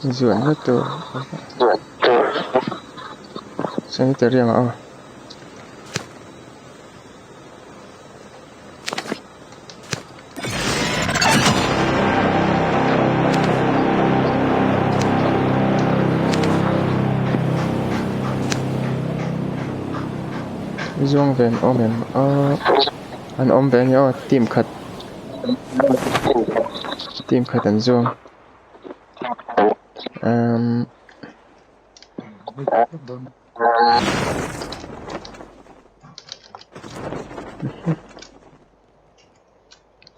Mizo rất to sanitary ma Mizo ven omen an ven yo team khat an zong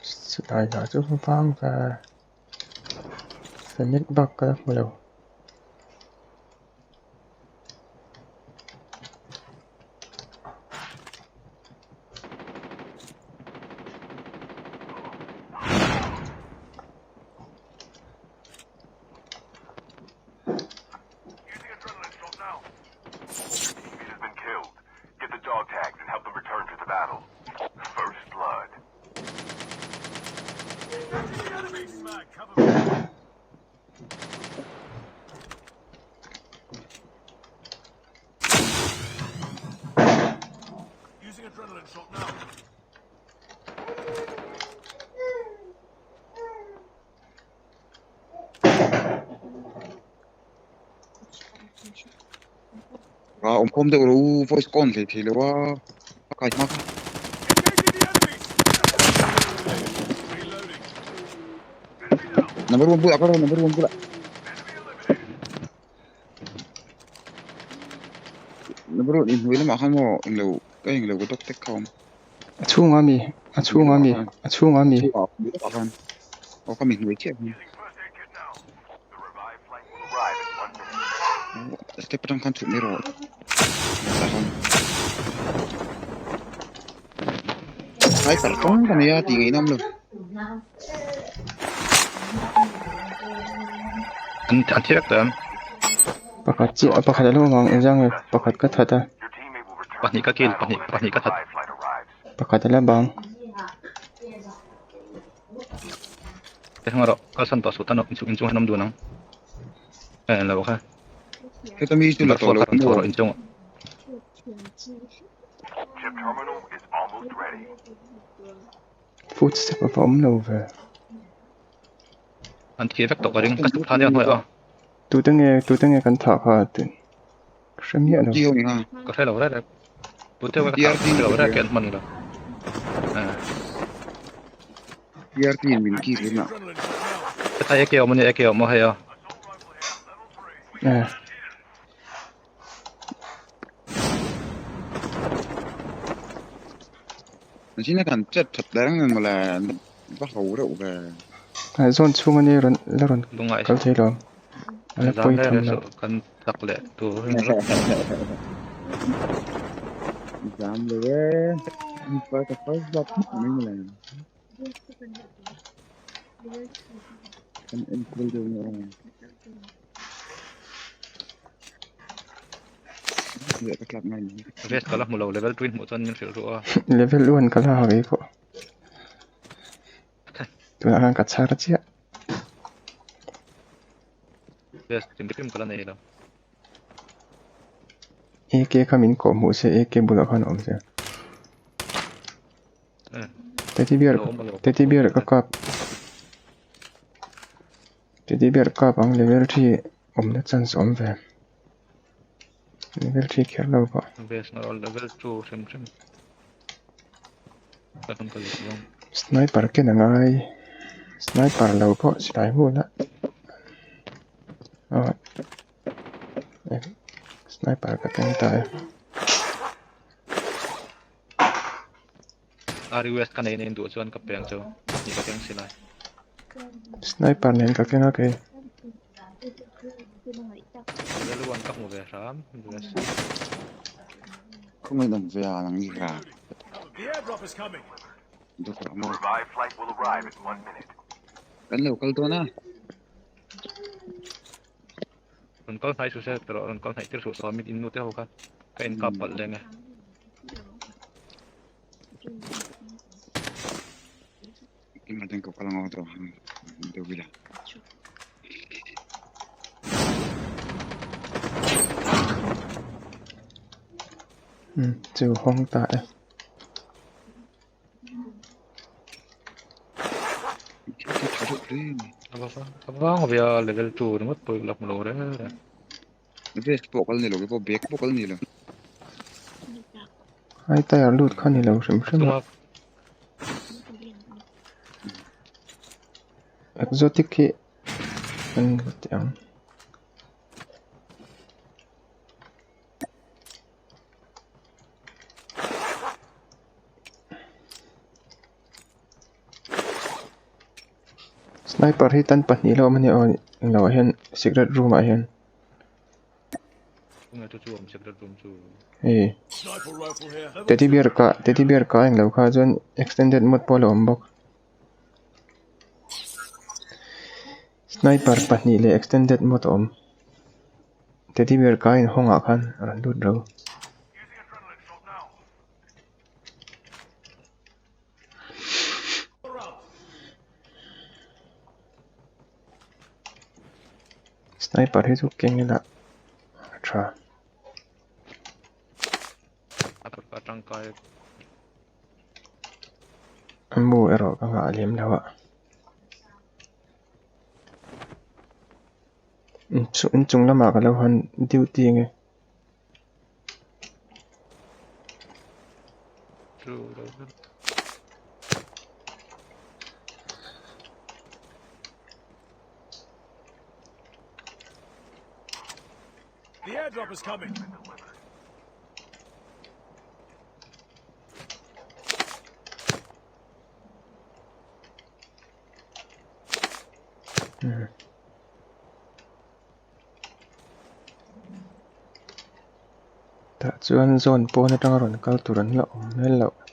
Sudai là chú phang và phải biết bạc cái một đầu ông không đượcรู้voice call thì làว่าcái mắc number one pula kalau number one pula number one ini wala makan mo in lo ko tek kaum chung ami akan o kami ni che step tang kan tu mero hai pertong kan ya 36 loอันที่เติม ประคัดจีประคัดแล้วมองยังไงประคัดก็ทัดปนิก็กินปนิก็ทัดประคัดแล้วบางแต่ทั้งเราก็สั่นต่อสุดตั้งอินจุงให้น้ำดูนังแล้วก็kita mi tu la to loอินจุงfootstep of over อันที่เอฟเฟกต์ตกกระดิ่งก็สุดท้ายเนี่ยหัวตัวตั้งไงกันถากขาดเชื่อมเนี่ยเนาะ ก็ใช่เราได้เลยตัวเท่ากับเราได้แกนมันเลยPRT min kiri na ถ้าเอเกียวมันเอเกียวมาให้Nanti kan chat darang malah bahau dah uga. Zon chung ani ron kal thei lo ala poi tham lo kan tak le tu jam le apa ka first block ni malah kan include ni dia tak kelak main res kalah mula level twin mutan yang sel tua level 1 kalah hari ko tu akan kacau aja res tim kalah ni lah AK kami ko mu se AK budak kan om se tadi biar kakak ang level 3 om na chance om ve level 3 kher lo ba res na level 2 sim kan kali yang sniper ke nangai sniper lo ko sai hu na sniper ka teng ta RUS kan ini untuk cuan kepeng jo ni kepeng silai sniper nen ka kenga ke level 1 kap mo be ram RUS không ai đồng về làm gì cả được rồi mà kan lo kal to na ron kal sai susah pero ron kal sai terus summit inu teh kan kain kapal lenge Imatin ko kalang otro do bila chiều hong tại Cái thằng đó đi Apa via level 2 nó mất tôi lập một lô đấy. nó biết bộ cái này rồi cái bộ bạc bộ cái này rồi ai tay ở lụt khăn thì lâu sớm sớm ạ Cuma exotic ki anh tiếng sniper hi tan pahnih lo mani aw in lo hian secret room ah hian Cuma tu cuma secret room tu. teddy bear ka eng lo kha chuan extended mode pawh a awm bawk sniper pahnih leh extended mode a awm teddy bear ka in hawngah khan a rawn lut ro sniper hi chu keng ila tha Apa kacang kai. amu ero ka nga lem lawa in chung lama ka lo han duty nge Tu. The airdrop is coming. ta chuan zone pawh na tang ron kal tur an la awm hmel lo kan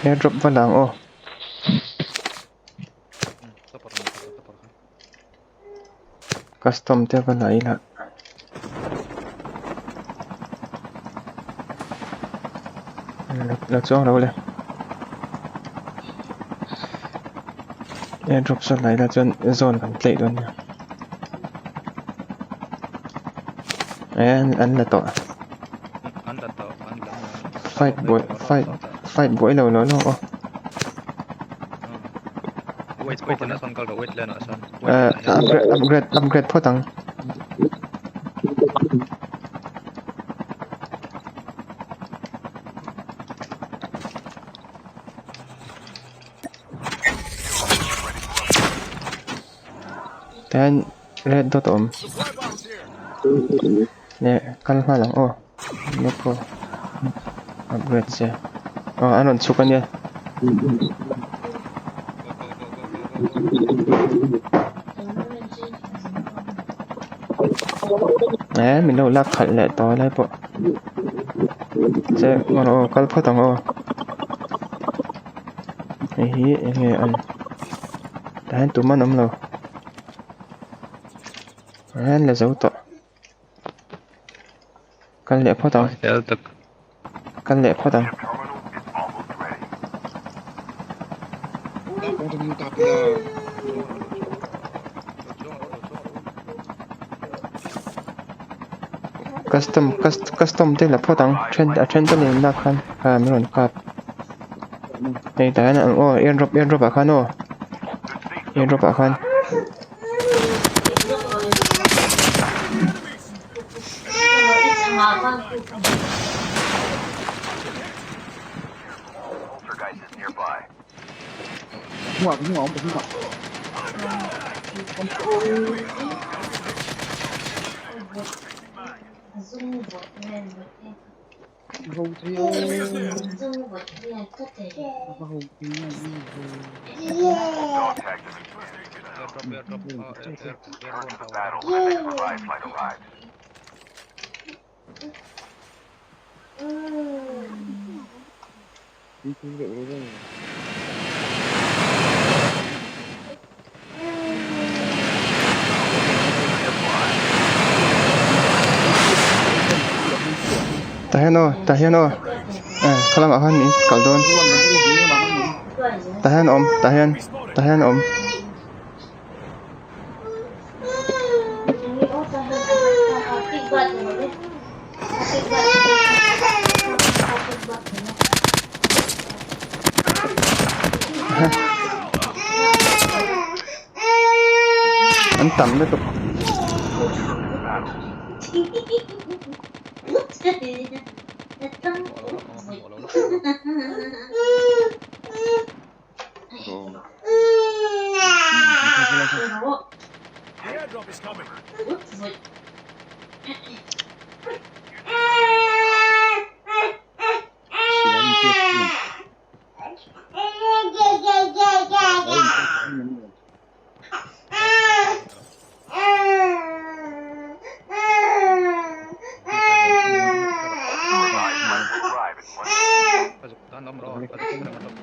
airdrop valang o Sapar kan. custom te valai la la chuang lo le airdrop so lai la chuan zone kan tlei don nia an la to Anda tahu anda. fight boy lo lo lo o Wait na son kalau wait lah na son. upgrade pho tang then red dot om Supply box here. ne kal ma lang o ne ko upgrade se anon chukan ya mình đâu lắc khẩn lại to lại bộ sẽ nó có phát tầng ô hí nghe ăn đấy tụi mình nằm lâu đấy là dấu tọ căn lệ phát tầng Delta. căn lệ phát tầng tao có thằng tao bây giờ custom thế là phát tầng trend tên là nạc khăn mình còn cặp đây tại là ô airdrop à khăn ô airdrop à khăn không ngọn không thấy đi chui được rồi. tahan o kalam akan ni kaldon tahan om Enemy spotted. tahan om anh tầm đấy tục The airdrop is coming. Pasukan nomor pasukan nomor 2.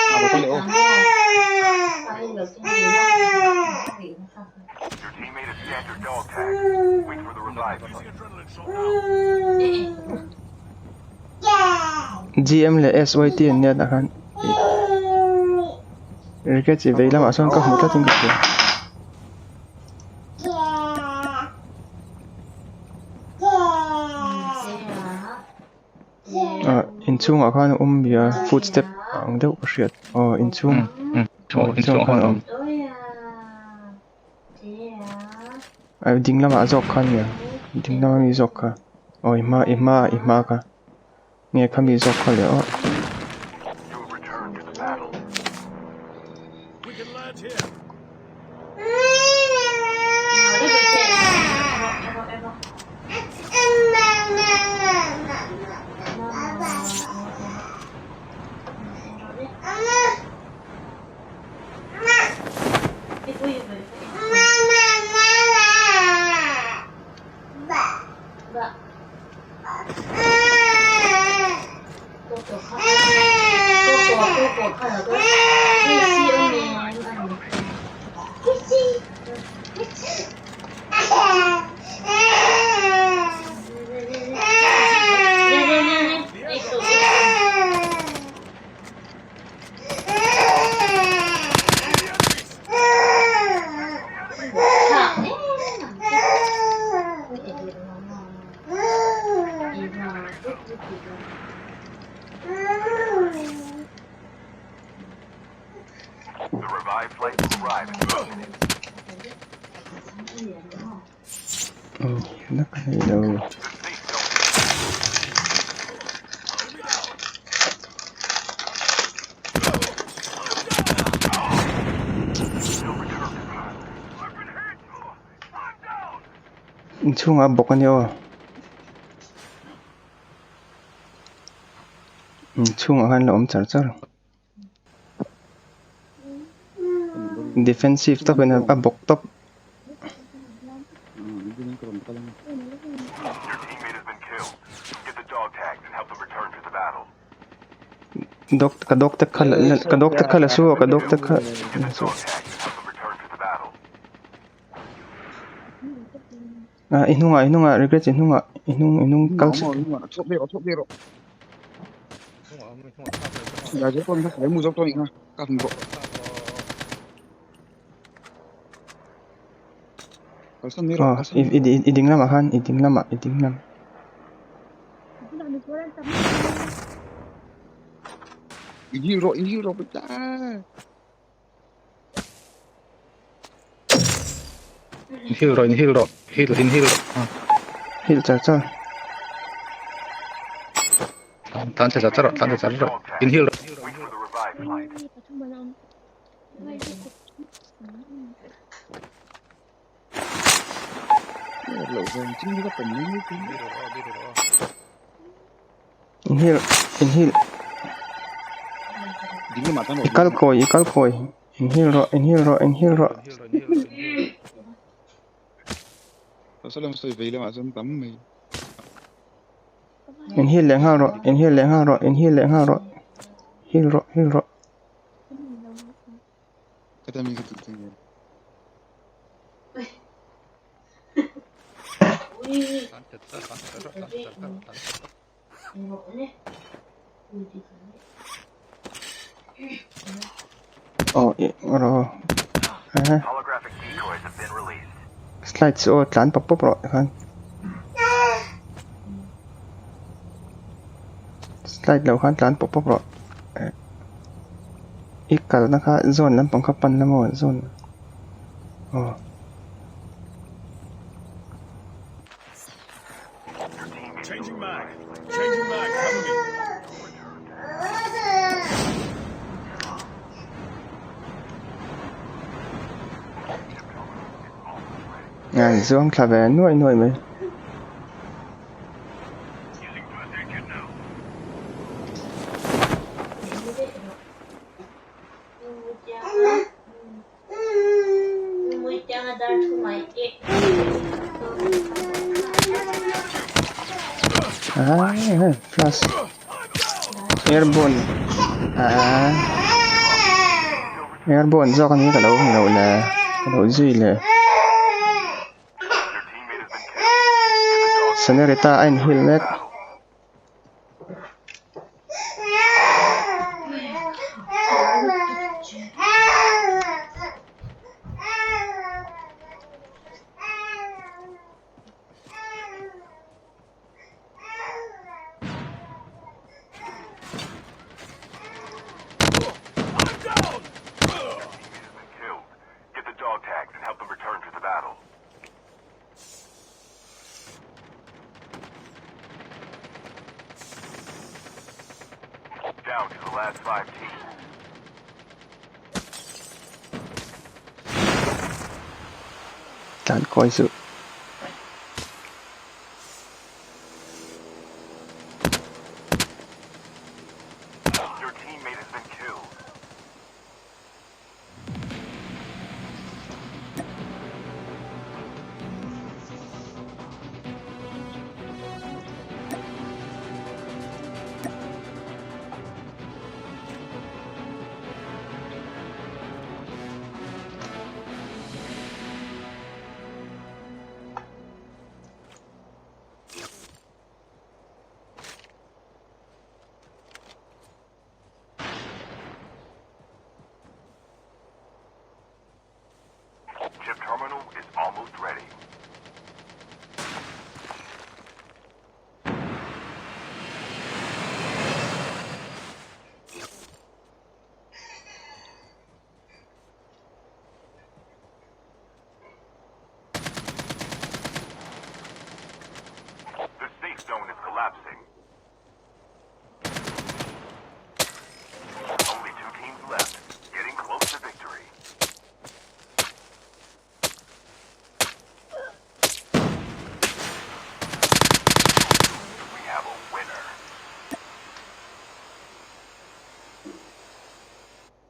À, có liệu. Using adrenaline shot now. GM le SYT net akan riket si veila ma son ka hmuta tung ka in chung akan bia footstep ang deuh ka hriat in chung kan ai ding lama jok khan ya ding lama mi jok ka ima ka nge khami jok ka le We can land here. nó cái đâu chung bọc anh yêu chung han lom char defensive top en bọc top kadok tak khala su kadok tak khala inunga regret inung culture chốt đi rồi giờ chúng con phải mua dốc cho mình ha các thằng bộ có sân đi rồi iding lama han iding lama in rồi ta in hill char tan char in hill lộ về chính cái tầmนี้in hill dính cái mặt nó ikal koi in heal ro in heal ro in heal ro sao làm sao vậy mà dân tắm mày in heal leng ha ro in heal leng ha ro in heal leng ha ro heal ro cái ta mình cái tụi này oh ro slide so tlan pop pop ro khan slide lo khan tlan pop pop ro ikal na kha zone lam pang khapan na mo zone oh Changing mag. Changing mag. Cover me. ngang zuang thla ve nuai nuai mai flash airborne airborne do kan cái đâu là cái đâu gì là senorita ein helmet Down to the last 5 teams. tlan coi sự Your teammate has been killed. Chip terminal is almost ready.